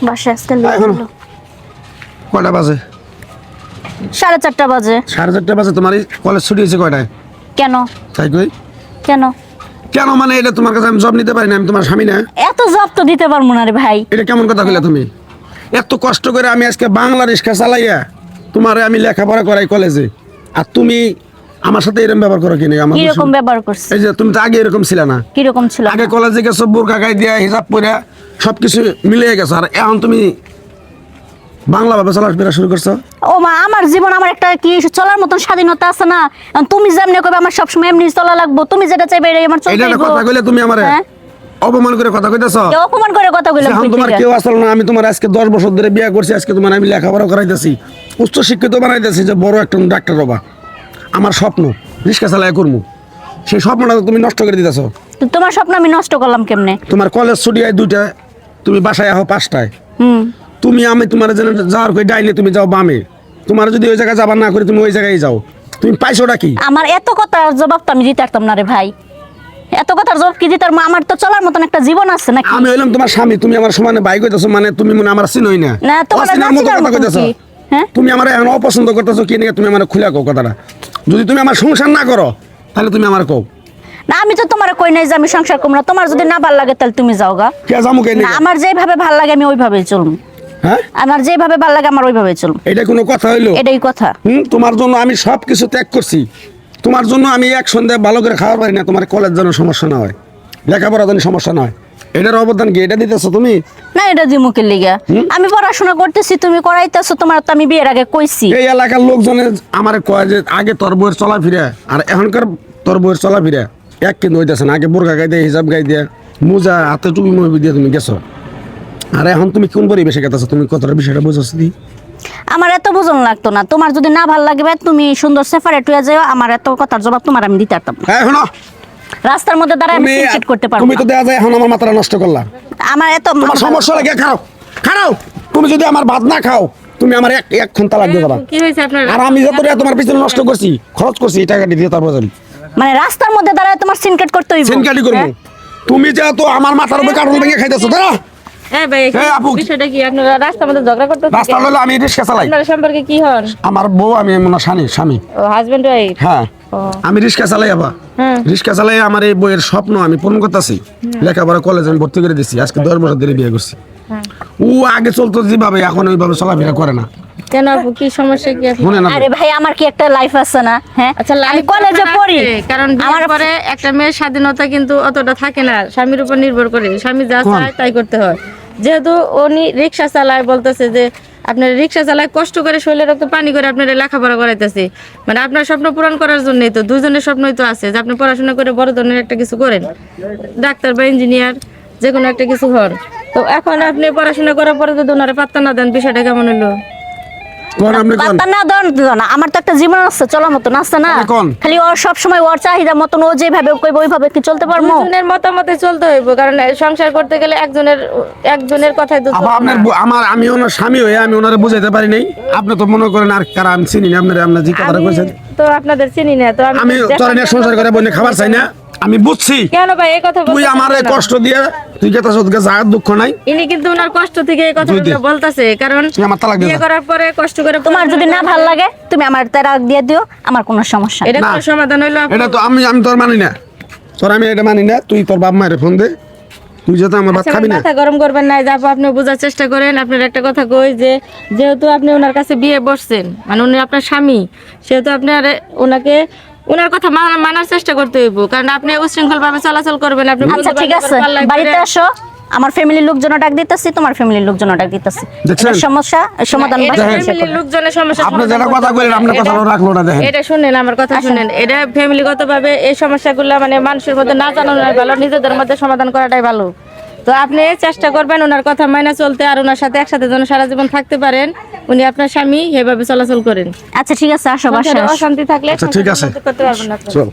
বাসায় আজকে লেট হলো। কয়টা বাজে? 4:30 বাজে। 4:30 বাজে? তোমার কলেজ ছুটি হয়েছে কয়টায়? কেন? তাই কই কেন? কেন মানে এটা তোমার কাছে আমি জব নিতে পারি না? আমি তোমার স্বামী না? এত জব তো দিতে পারবো না রে ভাই। এটা কেমন কথা কইলা তুমি? এত কষ্ট করে আমি আজকে বাংলা রিক্সা চালাইয়া তোমারে আমি লেখাপড়া করাই কলেজে, আর তুমি আমার সাথে এরকম ব্যবহার করো কিনা? আমার কিরকম ব্যবহার করছিস? এই যে তুমি তো আগে এরকম ছিল না। কিরকম ছিল? আগে কলেজে গেছো বোরকা গায়ে দিয়া হিজাব পরে সবকিছু মিলিয়ে গেছো, আর এখন তুমি বাংলা ভাবে চলাফেরা শুরু করছো। ও মা, আমার জীবন, আমার একটা কি চলার মতন স্বাধীনতা আছে না? এখন তুমি যেমনি কইবে আমার সবসময় এমনি চলা লাগবো, তুমি যেটা চাইবে এটাই আমার চলতে এটা হইবো। কথা কইলে তুমি আমারে হ্যাঁ? অপমান করে কথা কইতেছো। কেউ অপমান করে কথা কইলাম এখন কই তোমার থেকে? কেউ আসল না। আমি তোমার আজকে 10 বছর ধরে বিয়ে করছি, আজকে তোমার আমি লেখাপড়া করাইতেছি, উচ্চ শিক্ষিত বানাইতেছি, যে বড় একটা ডাক্তার হবা। আমার স্বপ্ন রিক্সা চালায় করবো, সেই স্বপ্নটা তো তুমি নষ্ট করে দিতেছো। তো তোমার স্বপ্ন আমি নষ্ট করলাম কেমনে? তোমার কলেজ ছুটি হয় 2টায়, তুমি বাসায় আহো 5টায়। তুমি আমি তোমার যেন যাওয়ার কই ডাইলে তুমি যাও বামে, তোমার যদি ওই জায়গায় যাবার না করে তুমি ওই জায়গায় যাও। তুমি পাইছোটা কি? আমার এত কথার জবাব তো আমি দিতে পারতাম না রে ভাই। এত কথার জবাব কি দিতে পারবো? আমার তো চলার মতন একটা জীবন আছে নাকি? আমি হইলাম তোমার স্বামী, তুমি আমার সমানে ভাই কইতেছো, মানে তুমি মনে আমার চিনোই না? না, তোমার অচিনার মতো চিনার কথা মতন কইতেছো। কি? হ্যাঁ? তুমি আমার এখন অপছন্দ করতেছো কি নিয়ে? তুমি আমার খুলে কও কথাটা। যদি তুমি আমার সংসার না করো তাহলে তুমি আমার কও। না, আমি তো তোমার কই নাই যে আমি সংসার করব না। তোমার যদি না ভালো লাগে তাহলে তুমি যাও গা। কে যামু কে না, নিয়ে? আমার যেভাবে ভালো লাগে আমি ওইভাবেই চলবো। হ্যাঁ, আমার যেভাবে ভালো লাগে আমার ওইভাবেই চলবো। এটা কোনো কথা হইলো? এটাই কথা। তোমার জন্য আমি সব কিছু ত্যাগ করছি। তোমার জন্য আমি এক সন্ধ্যায় ভালো করে খাওয়ার পারি না। তোমার কলেজ যেন সমস্যা না হয়, লেখাপড়া যেন সমস্যা না হয়, এটার অবদান কি? এটা দিতেছো তুমি না, এটা দি মুখের লিগা। আমি পড়াশোনা করতেছি, তুমি করাইতেছো। তোমার তো আমি বিয়ের আগে কইছি। এই এলাকার লোকজনে আমার কয় যে আগে তোর বউয়ের চলাফিরা আর এখনকার তোর বউয়ের চলাফিরা এক কিন্তু হইতেছে না। আগে বোরকা গাই দিয়ে, হিজাব গাই দিয়ে, মোজা হাতে টুপি মুপি দিয়ে তুমি গেছো, আর এখন তুমি কোন পরিবেশে গেছো? তুমি কতটা বিষয়টা বুঝছো? আমার এত বুঝন লাগতো না। তোমার যদি না ভালো লাগবে তুমি সুন্দর সেপারেট হয়ে যাও। আমার এত কথার জবাব তোমার আমি দিতে পারতাম না। হ্যাঁ, শোনো, রাস্তার মধ্যে দাঁড়ায় আমি চিট করতে পারবো তুমি না। তো দেয়া যায় এখন আমার মাথাটা নষ্ট করলা। আমার এত তোমার সমস্যা লাগে, খাও খাও। তুমি যদি আমার ভাত না খাও তুমি আমার এক ঘন্টা লাগবে যাবা। কি হয়েছে আপনার? আর আমি যত টাকা তোমার পিছনে নষ্ট করছি, খরচ করছি, এই টাকাটি দিয়ে তারপর যাবি। মানে রাস্তার মধ্যে দাঁড়ায় তোমার সিনকেট করতে হইব। সিনকাটি করবো। হ্যাঁ? তুমি যেহেতু আমার মাথার উপরে কাটল ভেঙে খাইতেছো, দাঁড়া। এই ভাই, এই আপু, বিষয়টা কি? আপনারা রাস্তার মধ্যে ঝগড়া করতেছেন? রাস্তা হলো আমি রিক্সা চালাই। আপনার সম্পর্কে কি হন? আমার বউ, আমি মনে স্বামী। ও হাজবেন্ড ওয়াইফ? হ্যাঁ, ও আমি রিক্সা চালাই। আবার হ্যাঁ। রিক্সা চালাই আমার এই বইয়ের স্বপ্ন আমি পূরণ করতেছি। লেখাপড়া কলেজে আমি ভর্তি করে দিচ্ছি, আজকে 10 বছর ধরে বিয়ে করছি। ও আগে চলতো যেভাবে, এখন ওইভাবে চলাফেরা করে না। কেন আপু, কি সমস্যা কি আপনার? শুনে না, আরে ভাই, আমার কি একটা লাইফ আছে না? হ্যাঁ, আচ্ছা, আমি লাইফ কলেজে পড়ি। কারণ আমার বিয়ের পরে একটা মেয়ের স্বাধীনতা কিন্তু অতটা থাকে না, স্বামীর উপর নির্ভর করে। স্বামী যা কোন? চায় তাই করতে হয়। যেহেতু উনি রিক্সা চালায়, বলতেছে যে আপনার রিক্সা চালায় কষ্ট করে, শরীরে রক্ত পানি করে আপনার লেখাপড়া করাইতেছে। মানে আপনার স্বপ্ন পূরণ করার জন্যই তো, দুজনের স্বপ্নই তো আছে যে আপনি পড়াশোনা করে বড় ধরনের একটা কিছু করেন, ডাক্তার বা ইঞ্জিনিয়ার, যে কোনো একটা কিছু হন। তো এখন আপনি পড়াশোনা করার পরে যদি ওনারে পাত্তা না দেন, বিষয়টা কেমন হলো? কোন আপনি কোন? বাতা না দাও না, আমার তো একটা জীবন আছে, চলার মতন আছে না? কোন? খালি ওর সব সময় ওর চাহিদা মতন ও যেভাবে কইব ওইভাবে কি চলতে পারবো? দুজনের মতামতে চলতে হইব, কারণ সংসার করতে গেলে একজনের কথাই তো আবার আপনার আমি ওনার স্বামী হয়ে আমি ওনারে বুঝাইতে পারি নাই। আপনি তো মনে করেন আর কারা আমি চিনি না। আপনার যে কথাটা কইছেন, তো আপনাদের চিনি না। তো আমি তোর নিয়ে সংসার করে বনে খাবার চাই না। আমি বুঝছি কেন ভাই এই কথা তুই বলতেছেন আমারে কেন? কষ্ট দিয়ে তুই কেতা সদকে যা দুঃখ নাই। ইনি কিন্তু ওনার কষ্ট থেকে এই কথা বুঝতে। বলতেছে, কারণ তুই আমার তালাক দিয়ে বিয়ে যা। করার পরে কষ্ট করে তোমার যদি না ভালো লাগে তুমি আমার তালাক দিয়ে দিও, আমার কোনো সমস্যা নেই। এটা না। কোনো সমাধান হইলো আপু? এটা তো আমি তোর মানি না। আমি এটা মানি না। তুই তোর বাপ মায়ের ফোন দে, তুই যেহেতু আমার ভাত আচ্ছা, খাবি না। মাথা গরম করবেন না। যাবো, আপনি বোঝার চেষ্টা করেন। আপনার একটা কথা কই যে যেহেতু আপনি ওনার কাছে বিয়ে বসছেন, মানে উনি আপনার স্বামী, সেহেতু আপনার ওনার কথা মানার চেষ্টা করতে হইব। কারণ আপনি উশৃঙ্খল ভাবে চলাচল করবেন। আপনি আচ্ছা ঠিক আছে, বাড়িতে আসো, আমার ফ্যামিলির লোকজন ডাক দিতেছি, তোমার ফ্যামিলির লোকজন ডাক দিতেছি। দেখছেন? সমস্যা সমাধান বাসায় এসে ফ্যামিলির করবে। লোকজনের সমস্যা আপনি সমাধান যেটা করতে কথা হবে। বলেন আপনার কথা রাখলো না। দেখেন, এটা শুনেন, আমার কথা শুনেন। এটা ফ্যামিলিগত ভাবে এই সমস্যাগুলো মানে মানুষের মধ্যে না জানানোই ভালো, নিজেদের মধ্যে সমাধান করাটাই ভালো। তো আপনি চেষ্টা করবেন ওনার কথা মাইনা চলতে, আর ওনার সাথে একসাথে যেন সারা জীবন থাকতে পারেন। উনি আপনার স্বামী, এভাবে চলাচল করেন। আচ্ছা ঠিক আছে, আসো বাসায় আসো। অশান্তি থাকলে আচ্ছা ঠিক আছে, সংসার করতে পারবেন না আপনি। চল।